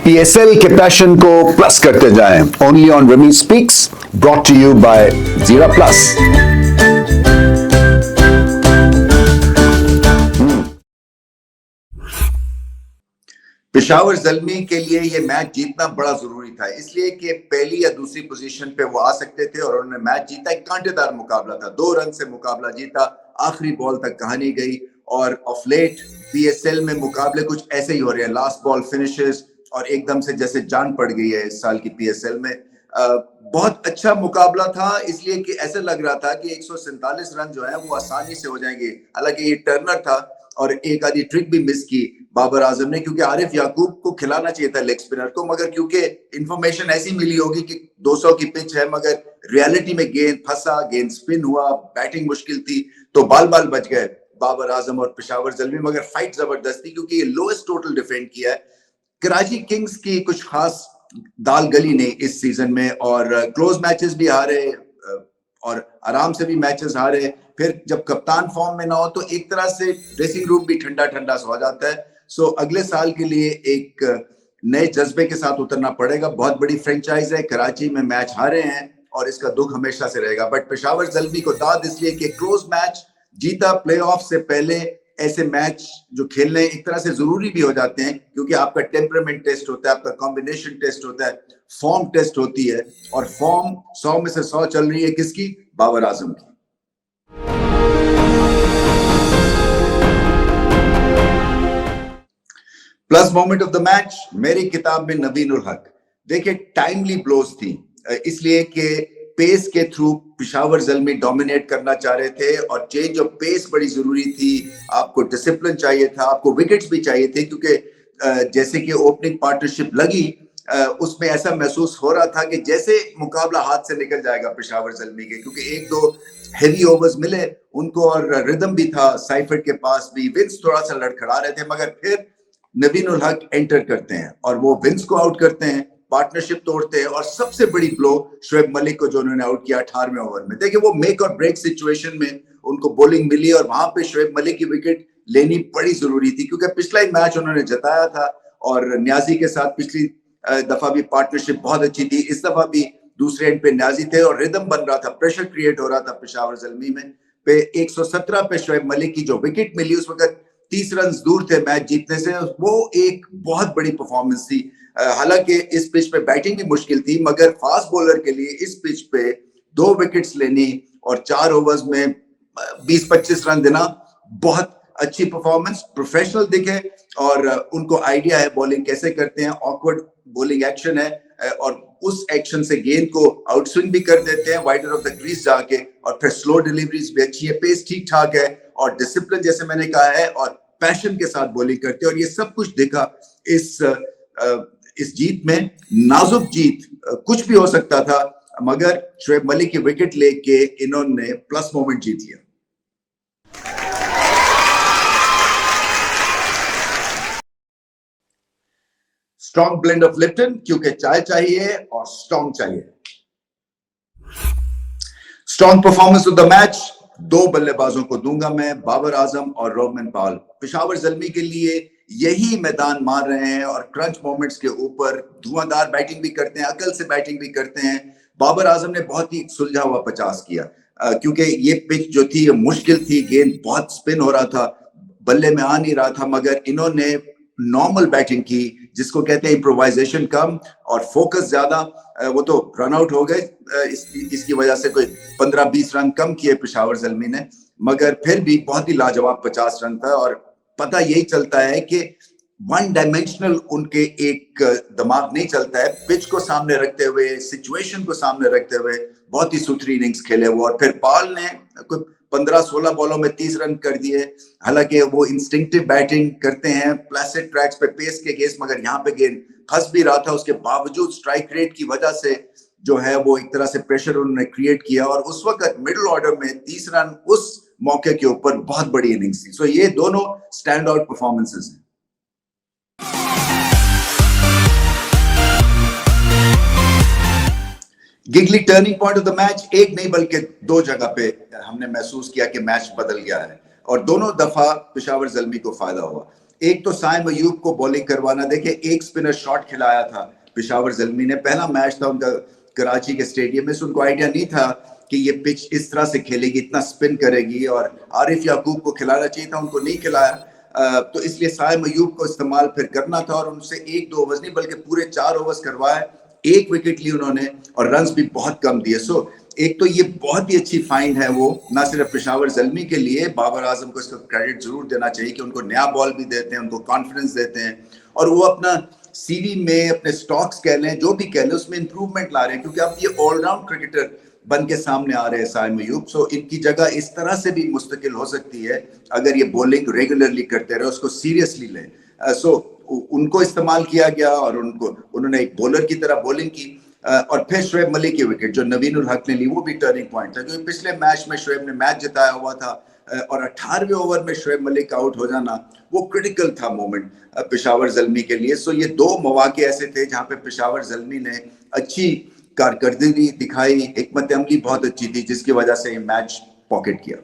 PSL के passion को plus करते जाएं only on Rameez speaks, brought to you by Zeera plus. Peshawar Zalmi के लिए ये मैच जीतना बड़ा जरूरी था, इसलिए कि पहली या दूसरी पोजीशन पे वो आ सकते थे और उन्होंने मैच जीता। एक कांटेदार मुकाबला था, 2 रन से मुकाबला जीता, आखिरी बॉल तक कहानी गई। और ऑफ लेट पीएसएल में मुकाबले कुछ ऐसे ही हो रहे हैं, लास्ट बॉल फिनिशेस और एकदम से जैसे जान पड़ गई है इस साल की पीएसएल में। बहुत अच्छा मुकाबला था, इसलिए कि ऐसा लग रहा था कि 147 रन जो है वो आसानी से हो जाएंगे। हालांकि ये टर्नर था और एक आधी ट्रिक भी मिस की बाबर आजम ने, क्योंकि आरिफ याकूब को खिलाना चाहिए था लेग स्पिनर को, मगर क्योंकि इंफॉर्मेशन ऐसी मिली होगी कि 200 की पिच है, मगर रियलिटी में गेंद फंसा, गेंद स्पिन हुआ, बैटिंग मुश्किल थी, तो बाल बाल बच गए बाबर आजम और पेशावर ज़ल्मी। मगर फाइट जबरदस्त थी क्योंकि ये लोएस्ट टोटल डिफेंड किया है। कराची किंग्स की कुछ खास दाल गली नहीं इस सीजन में, और क्लोज मैचेस भी हारे और आराम से भी मैचेस हारे। फिर जब कप्तान फॉर्म में ना हो तो एक तरह से ड्रेसिंग रूम भी ठंडा ठंडा सा हो जाता है। सो अगले साल के लिए एक नए जज्बे के साथ उतरना पड़ेगा। बहुत बड़ी फ्रेंचाइज है, कराची में मैच हारे हैं और इसका दुख हमेशा से रहेगा। बट पेशावर ज़ल्मी को दाद इसलिए कि क्लोज मैच जीता, प्लेऑफ से पहले ऐसे मैच जो खेलने एक तरह से जरूरी भी हो जाते हैं, क्योंकि आपका टेम्परामेंट टेस्ट होता है, आपका कॉम्बिनेशन टेस्ट होता है, फॉर्म टेस्ट होती है, और फॉर्म 100 में से 100 चल रही है किसकी? बाबर आजम की। Plus moment of the match मेरी किताब में नवीन उल हक। देखिए टाइमली ब्लोज थी, इसलिए कि पेस के थ्रू पेशावर ज़ल्मी डोमिनेट करना चाह रहे थे और चेंज ऑफ पेस बड़ी जरूरी थी। आपको डिसिप्लिन चाहिए था, आपको विकेट्स भी चाहिए थे, क्योंकि जैसे कि ओपनिंग पार्टनरशिप लगी उसमें ऐसा महसूस हो रहा था कि जैसे मुकाबला हाथ से निकल जाएगा पेशावर ज़ल्मी के, क्योंकि 1-2 हेवी ओवर्स मिले उनको और रिदम भी था साइफर्ट के पास भी, विंस थोड़ा सा लड़खड़ा रहे थे, मगर फिर नवीन उल हक एंटर करते हैं और वो विंस को आउट करते हैं, पार्टनरशिप तोड़ते हैं। और सबसे बड़ी ब्लो शोएब मलिक को जो उन्होंने आउट किया 18वें ओवर में। देखिए वो मेक और ब्रेक सिचुएशन में उनको बॉलिंग मिली और वहां पे शोएब मलिक की विकेट लेनी बड़ी जरूरी थी, क्योंकि पिछला ही मैच उन्होंने जताया था और न्याजी के साथ पिछली दफा भी पार्टनरशिप बहुत अच्छी थी, इस दफा भी दूसरे एंड पे न्याजी थे और रिदम बन रहा था, प्रेशर क्रिएट हो रहा था पेशावर ज़ल्मी में। पे 117 पे शोएब मलिक की जो विकेट मिली उस वक्त 30 रन दूर थे मैच जीतने से, वो एक बहुत बड़ी परफॉर्मेंस थी। हालांकि इस पिच पे बैटिंग भी मुश्किल थी, मगर फास्ट बॉलर के लिए इस पिच पे 2 विकेट्स लेनी और 4 ओवर्स में 20-25 रन देना बहुत अच्छी परफॉर्मेंस। प्रोफेशनल दिखे और उनको आइडिया है बॉलिंग कैसे करते हैं, ऑकवर्ड बॉलिंग एक्शन है और उस एक्शन से गेंद को आउटस्विंग भी कर देते हैं वाइडर ऑफ द क्रीज जाके, और फिर स्लो डिलीवरीज भी अच्छी है, पेस ठीक ठाक है और डिसिप्लिन जैसे मैंने कहा है और पैशन के साथ बॉलिंग करते हैं। और ये सब कुछ देखा इस जीत में। नाजुक जीत, कुछ भी हो सकता था, मगर शोएब मलिक की विकेट लेके इन्होंने प्लस मोमेंट जीत लिया। स्ट्रॉन्ग ब्लेंड ऑफ लिप्टन, क्योंकि चाय चाहिए और स्ट्रॉन्ग चाहिए। Strong performance of the match 2 बल्लेबाजों को दूंगा मैं, बाबर आजम और रोहमन पॉल। पेशावर ज़ल्मी के लिए यही मैदान मार रहे हैं और क्रंच मोमेंट्स के ऊपर धुआंधार बैटिंग भी करते हैं, अकल से बैटिंग भी करते हैं। बाबर आजम ने बहुत ही सुलझा हुआ 50 किया, क्योंकि ये पिच जो थी मुश्किल थी, गेंद बहुत स्पिन हो रहा था, बल्ले में आ नहीं रहा था, मगर इन्होंने नॉर्मल बैटिंग की, जिसको कहते हैं इम्प्रोवाइजेशन कम और फोकस ज्यादा। वो तो रन आउट हो गए, इसकी वजह से कोई 15-20 रन कम किए पेशावर ज़ल्मी ने, मगर फिर भी बहुत ही लाजवाब 50 रन था। और पता यही चलता है कि वन डायमेंशनल उनके एक दिमाग नहीं चलता है, पिच को सामने रखते हुए, सिचुएशन को सामने रखते हुए बहुत ही सुथरी इनिंग्स खेले वो। और फिर पॉल ने 15-16 बॉलों में 30 रन कर दिए। हालांकि वो इंस्टिंक्टिव बैटिंग करते हैं प्लासिड ट्रैक्स पे पेस के गेस, मगर यहाँ पे गेंद फंस भी रहा था, उसके बावजूद स्ट्राइक रेट की वजह से जो है वो एक तरह से प्रेशर उन्होंने क्रिएट किया और उस वक्त मिडिल ऑर्डर में 30 रन उस मौके के ऊपर बहुत बड़ी इनिंग्स थी। सो ये दोनों स्टैंड आउट परफॉर्मेंसेस हैं। गिगली turning point of the match, एक नहीं बल्कि 2 जगह पे हमने महसूस किया कि मैच बदल गया है और दोनों दफा पेशावर ज़ल्मी को फायदा हुआ। एक तो साइम अयूब को बॉलिंग करवाना, देखिए एक स्पिनर शॉट खिलाया था पेशावर ज़ल्मी ने, पहला मैच था उनका कराची के स्टेडियम में, उनको आइडिया नहीं था कि ये पिच इस तरह से खेलेगी, इतना स्पिन करेगी, और आरिफ याकूब को खिलाना चाहिए था, उनको नहीं खिलाया। तो इसलिए साइम अयूब को इस्तेमाल फिर करना था, और उनसे 1-2 ओवर्स नहीं बल्कि पूरे 4 ओवर्स करवाए, 1 विकेट ली उन्होंने और रन्स भी बहुत कम दिए। सो एक तो ये बहुत ही अच्छी फाइंड है, वो ना सिर्फ पेशावर ज़ल्मी के लिए, बाबर आजम को इसका क्रेडिट जरूर देना चाहिए कि उनको नया बॉल भी देते हैं, उनको कॉन्फिडेंस देते हैं, और वो अपना सीवी में अपने स्टॉक्स कह लें, जो भी कह लें, उसमें इंप्रूवमेंट ला रहे हैं, क्योंकि अब ये ऑलराउंड क्रिकेटर बन के सामने आ रहे हैं साइम अयूब। सो इनकी जगह इस तरह से भी मुस्तकिल हो सकती है अगर ये बॉलिंग रेगुलरली करते रहे, उसको सीरियसली लें। सो उनको इस्तेमाल किया गया और उन्होंने एक बॉलर की तरह बॉलिंग की। और फिर शोएब मलिक की विकेट जो नवीन उल हक ने ली, वो भी टर्निंग पॉइंट था, क्योंकि पिछले मैच में शोएब ने मैच जिताया हुआ था, और 18वें ओवर में शोएब मलिक आउट हो जाना वो क्रिटिकल था मोमेंट पेशावर ज़ल्मी के लिए। सो ये 2 मौके ऐसे थे जहां पे पेशावर ज़ल्मी ने अच्छी कारकर्दगी दिखाई, हिकमत अमली बहुत अच्छी थी, जिसकी वजह से ये मैच पॉकेट किया।